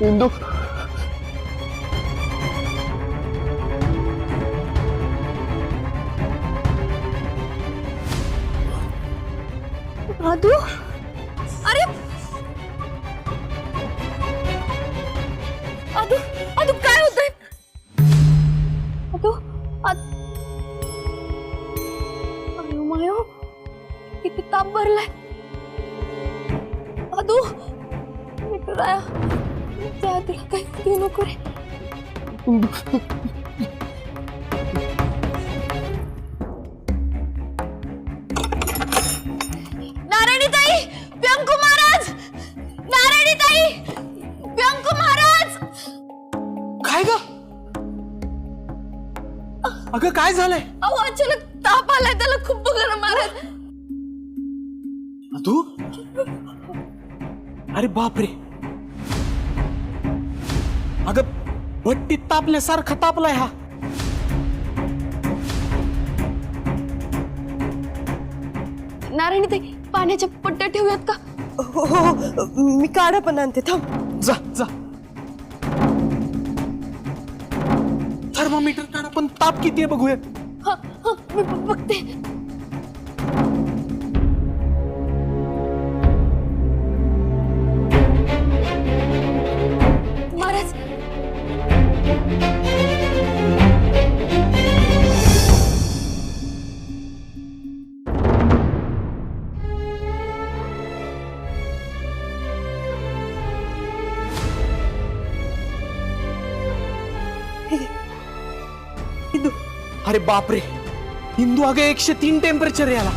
इंदू आदू अरे आदू आदू काय होतंय आदू अयो मायो किती ताप भरलाय आदू मित्राया त्या आदूला काही देऊ नको रे नारायणीताई व्यंकू महाराज नारायणीताई व्यंकू महाराज काय ग अगं काय झालंय अहो अचानक ताप आलाय त्याला खूप बघा महाराज तू अरे बापरे अगं भट्टीत तापल्यासारखा तापलाय हा नारायणीताई पाण्याच्या पट्ट्या ठेवूयात का हो हो मी काढा पण आणते थांब जा जा थर्मोमीटर काढा पण ताप किती आहे बघूया हा हा मी बघते महाराज इंदू अरे बापरे इंदू अगं 103 टेम्परेचर याला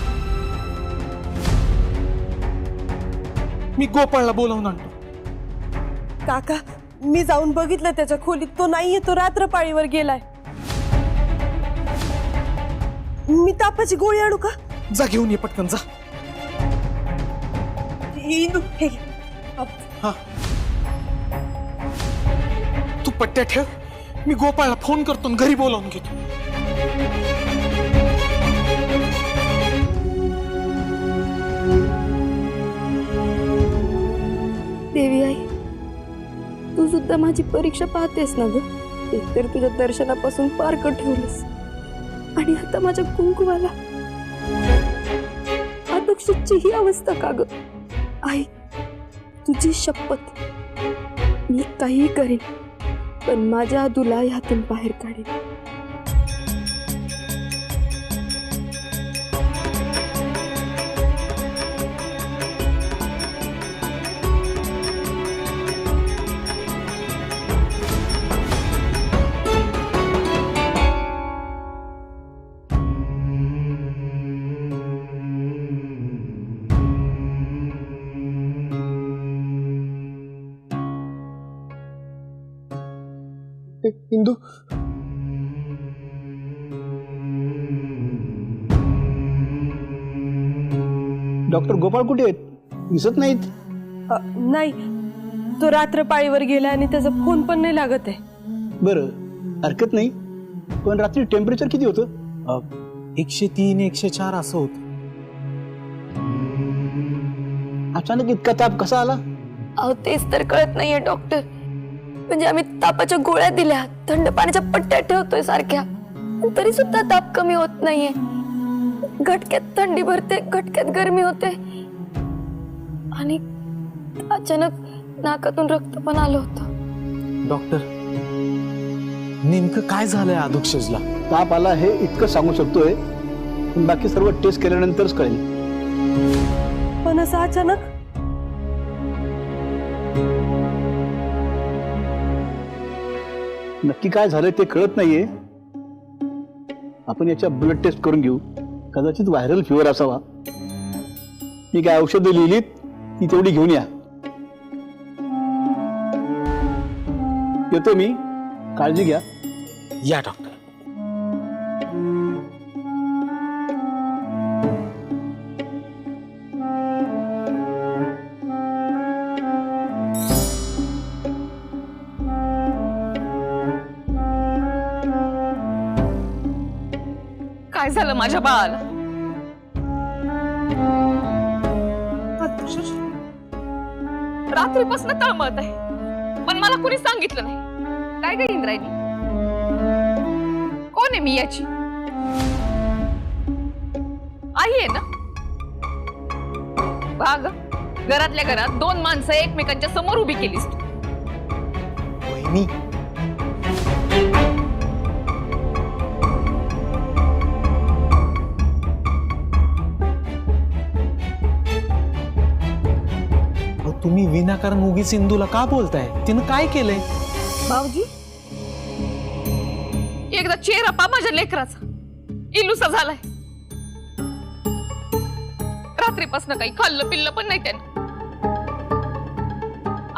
मी गोपाळला बोलावून आणतो काका मी जाऊन बघितलं त्याच्या खोलीत तो नाहीये तो रात्रपाळीवर गेलाय मी तापाची गोळी आणू का जा घेऊन ये पटकन जा इंदू हे घे. हा तू पट्ट्या ठेव मी गोपाळला फोन करतो आणि घरी बोलावून घेतो देवी आई तू सुद्धा माझी परीक्षा पाहतेस ना ग एकतर तुझ्या दर्शनापासून पारक ठेवलंस आणि आता माझ्या कुंकुवाला अदक्षची ही अवस्था का ग आई तुझी शपथ मी काही करेन पण माझ्या आदूला ह्यातून बाहेर काढेन इंदू डॉक्टर गोपाळ कुठे आहेत दिसत नाहीत नाही तो रात्रपाळीवर गेला आणि त्याचा फोन पण नाही लागत आहे बरं हरकत नाही पण रात्री टेम्परेचर किती होतं 103 104 असं होत अचानक इतका ताप कसा आला अहो तेच तर कळत नाहीये डॉक्टर म्हणजे आम्ही तापाच्या गोळ्या दिल्या थंड पाण्याच्या पट्ट्या ठेवतोय सारख्या तरी सुद्धा ताप कमी होत नाहीये घटक्यात थंडी भरते घटक्यात गरमी होते आणि अचानक नाकातून रक्त पण आलं होतं डॉक्टर नेमकं काय झालंय अधोक्षजला ताप आला हे इतकं सांगू शकतोय पण बाकी सर्व टेस्ट केल्यानंतरच कळेल पण असं अचानक नक्की काय झालंय ते कळत नाहीये आपण याच्या ब्लड टेस्ट करून घेऊ कदाचित व्हायरल फिवर असावा मी काय औषधं लिहिलीत ती तेवढी घेऊन या येतो मी काळजी घ्या या डॉक्टर काय झालं माझ्या बाळाला रात्रीपासून तळमळत आहे पण मला कुणी सांगितलं नाही. काय ग इंद्रायणी, कोण आहे मी याची आई आहे ना? भाग घरातल्या घरात दोन माणसं एकमेकांच्या समोर उभी केलीस तू. वहिनी, अहो, तुम्ही विनाकारण उगीच इंदूला का बोलताय? तिनं काय केलंय? भाऊजी एकदा चेहरा पा माझ्या लेकराचा इलुसा झालाय. रात्रीपासून काही खाल्लं पिल्लं पण नाही त्याने.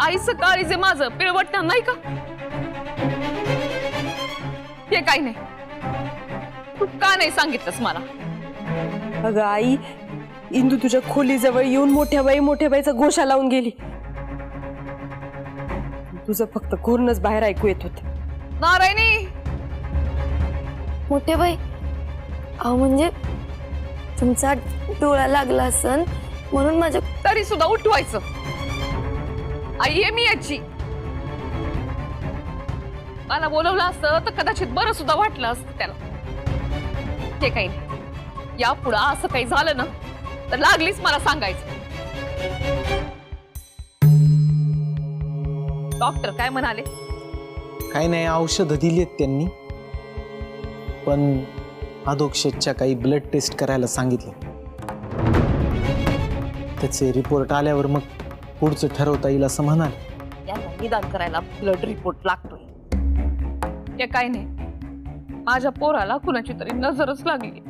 आईचं काळी जे माझं पिळवटणार नाही का? ते काही नाही. तू का नाही सांगितलंस मला? अगं आई, इंदू तुझ्या खोलीजवळ येऊन मोठ्या बाईचा गोशा लावून गेली. तुझं फक्त घोरणच बाहेर ऐकू येत होत. नारायणी, मोठे बाई, अहो म्हणजे तुमचा डोळा लागला असन म्हणून माझ्या तरी सुद्धा उठवायचं. आई आहे मी याची. मला बोलवलं असतं तर कदाचित बरं सुद्धा वाटलं असतं त्याला. ते काही नाही. यापुढं असं काही झालं ना तर लागलीच मला सांगायचं. डॉक्टर काय म्हणाले? काही नाही, औषधं दिलीत त्यांनी, पण अधोक्षजच्या काही ब्लड टेस्ट करायला सांगितलं. त्याचे रिपोर्ट आल्यावर मग पुढचं ठरवता येईल असं म्हणाल. याला निदान करायला ब्लड रिपोर्ट लागतोय. ते काही नाही. माझ्या पोराला कुणाची तरी नजरच लागली.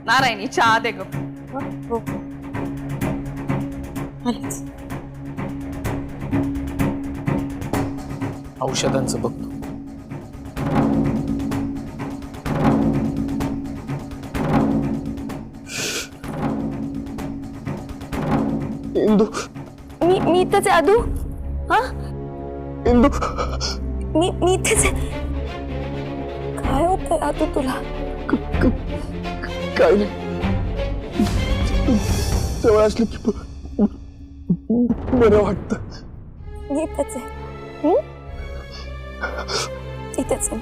नारायणी, चहा दे ग. औषधांचं बघतो. इंदू, मी इथेच आहे आदू. हा, इंदू, मी इथेच आहे. काय होतंय आदू तुला? काय नाही, जवळ असली की बरं वाटतं. मी इथेच आहे. इथेच आहे.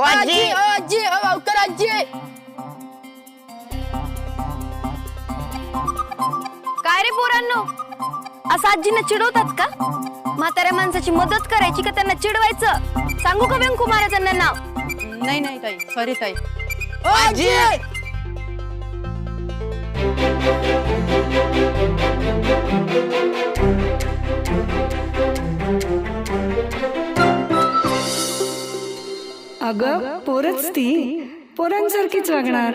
आजी, आजी, लवकर आजी. काय रे पोरांनो, असं आजींना चिडवतात का? म्हाताऱ्या माणसाची मदत करायची का त्यांना चिडवायचं? सांगू का व्यंकू महाराजांना नाव? नाही नाही ताई, सॉरी ताई. आजी, अगं पोरच ती, पोरांसारखीच वागणार.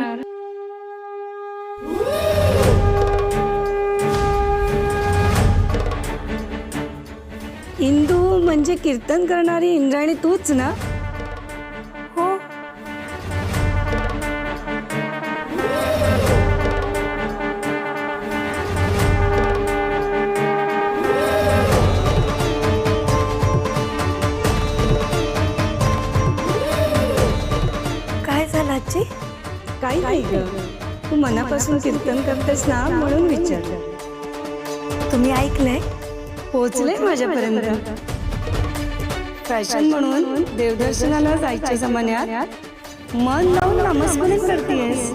इंदू म्हणजे कीर्तन करणारी इंद्रायणी तूच ना? हो. काय झालं आजी? काही नाही ग, तू मनापासून कीर्तन करतेस ना म्हणून विचारलं. तुम्ही ऐकलंय? पोहोचले माझ्यापर्यंत. फॅशन म्हणून देवदर्शनाला जायच्या जमान्यात मन लावून नामस्मरण करतेस.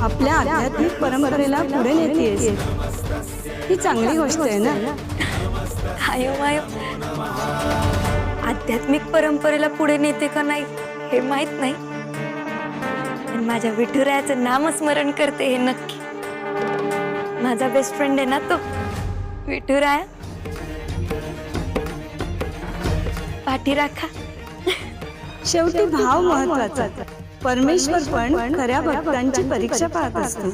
आपल्या आध्यात्मिक परंपरेला पुढे नेतेस. ही चांगली गोष्ट आहे ना? आयो आयो, आध्यात्मिक परंपरेला पुढे नेते का नाही हे माहित नाही, पण माझ्या विठुरायाचं नामस्मरण करते हे नक्की. माझा बेस्ट फ्रेंड आहे ना तो विठुराया. पाठी राखा. शेवटी भाव महत्वाचा. परमेश्वर पण खऱ्या भक्तांची परीक्षा पाहत असतो.